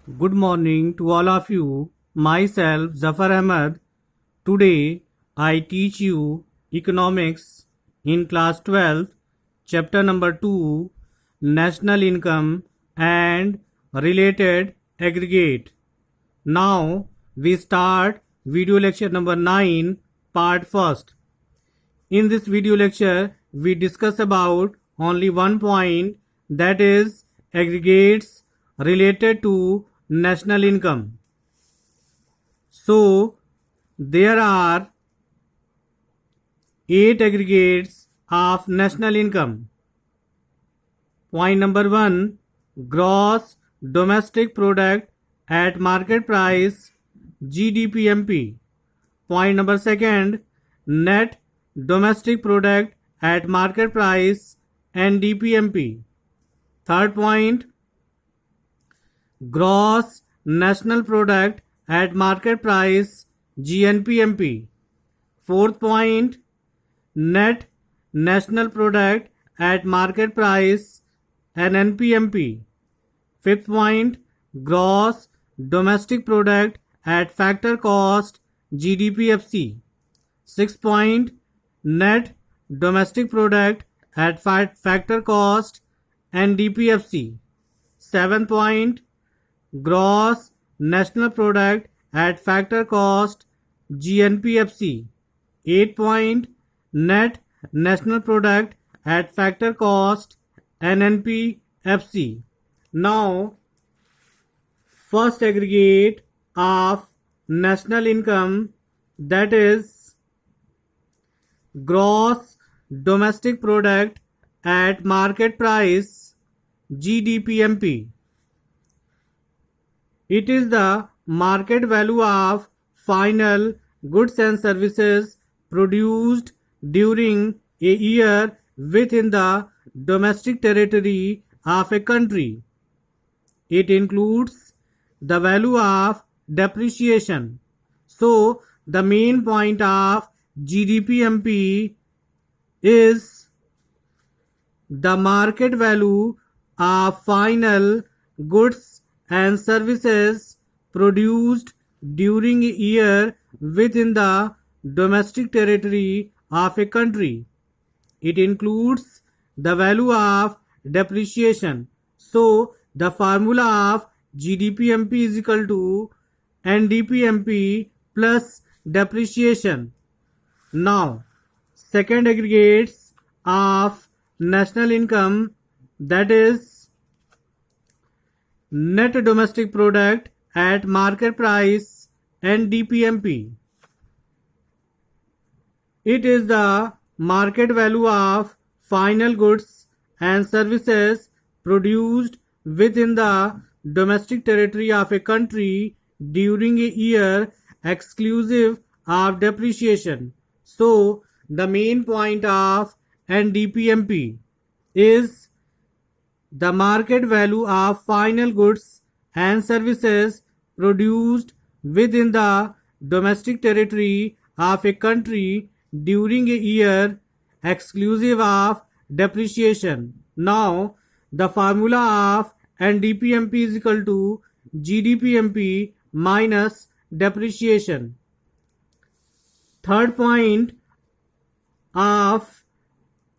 Good morning to all of you. Myself Zafar Ahmed. Today I teach you economics in class 12, chapter number 2, national income and related aggregate. Now we start video lecture number 9, part first. In this video lecture we discuss about only one point, that is aggregates related to national income. So there are 8 aggregates of national income. Point number 1, gross domestic product at market price, GDPMP. Point number 2, net domestic product at market price, NDPMP. Third point, gross national product at market price, GNPMP. Fourth point, net national product at market price, NNPMP. Fifth point, gross domestic product at factor cost, GDPFC. Sixth point, net domestic product at factor cost, NDPFC. Seventh point, gross national product at factor cost, GNPFC. 8 point, net national product at factor cost, NNPFC. Now first aggregate of national income, that is gross domestic product at market price, GDPMP. It is the market value of final goods and services produced during a year within the domestic territory of a country. It includes the value of depreciation. So the main point of GDPMP is the market value of final goods and services produced during a year within the domestic territory of a country. It includes the value of depreciation. So the formula of GDPMP is equal to NDPMP plus depreciation. Now second aggregates of national income, that is net domestic product at market price, NDPMP. It is the market value of final goods and services produced within the domestic territory of a country during a year exclusive of depreciation. So the main point of NDPMP is the market value of final goods and services produced within the domestic territory of a country during a year exclusive of depreciation. Now the formula of NDPMP is equal to GDPMP minus depreciation. Third point of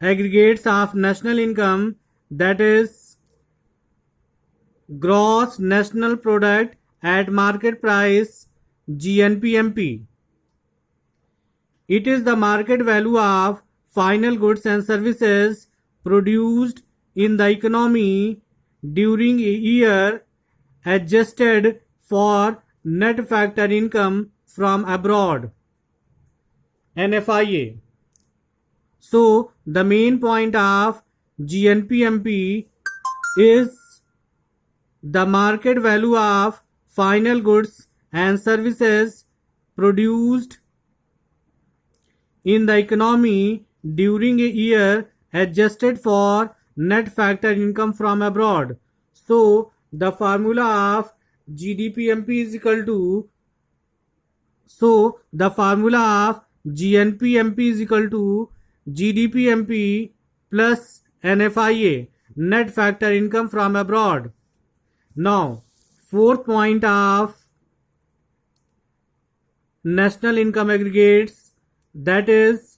aggregates of national income, that is gross national product at market price, GNPMP. It is the market value of final goods and services produced in the economy during a year adjusted for net factor income from abroad, NFIA. So the main point of GNPMP is the market value of final goods and services produced in the economy during a year adjusted for net factor income from abroad. So the formula of GDPMP is equal to GNPMP is equal to GDPMP plus NFIA, net factor income from abroad. Now Fourth point of national income aggregates, that is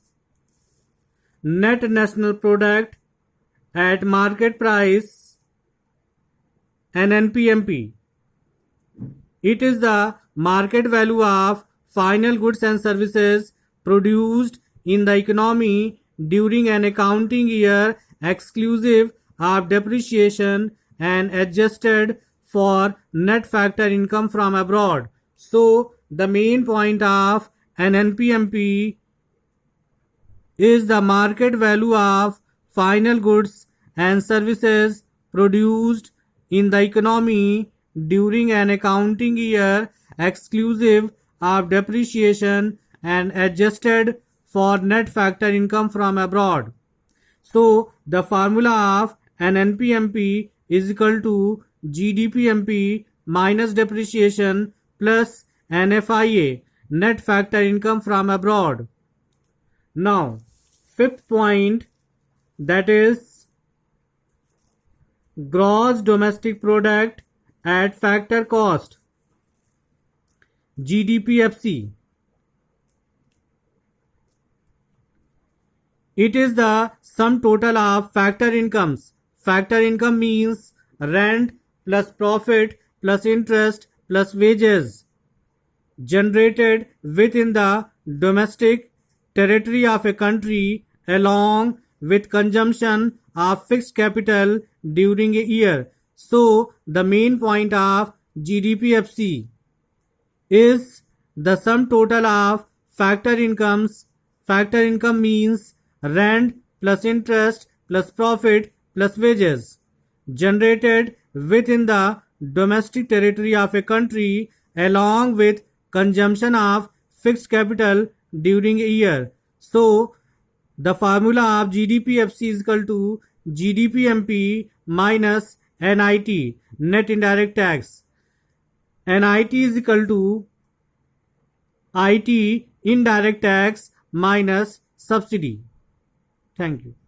net national product at market price, NNPMP. It is the market value of final goods and services produced in the economy during an accounting year exclusive of depreciation and adjusted for net factor income from abroad. So the main point of an NPMP is the market value of final goods and services produced in the economy during an accounting year exclusive of depreciation and adjusted for net factor income from abroad. So the formula of an NPMP is equal to GDPMP minus depreciation plus NFIA, net factor income from abroad. Now, fifth point, that is gross domestic product at factor cost, GDPFC. It is the sum total of factor incomes. Factor income means rent plus profit plus interest plus wages generated within the domestic territory of a country along with consumption of fixed capital during a year. So the main point of GDPFC is the sum total of factor incomes. Factor income means rent plus interest plus profit plus wages generated within the domestic territory of a country along with consumption of fixed capital during a year. So the formula of GDPFC is equal to GDPMP minus NIT, net indirect tax. NIT is equal to IT, indirect tax minus subsidy. Thank you.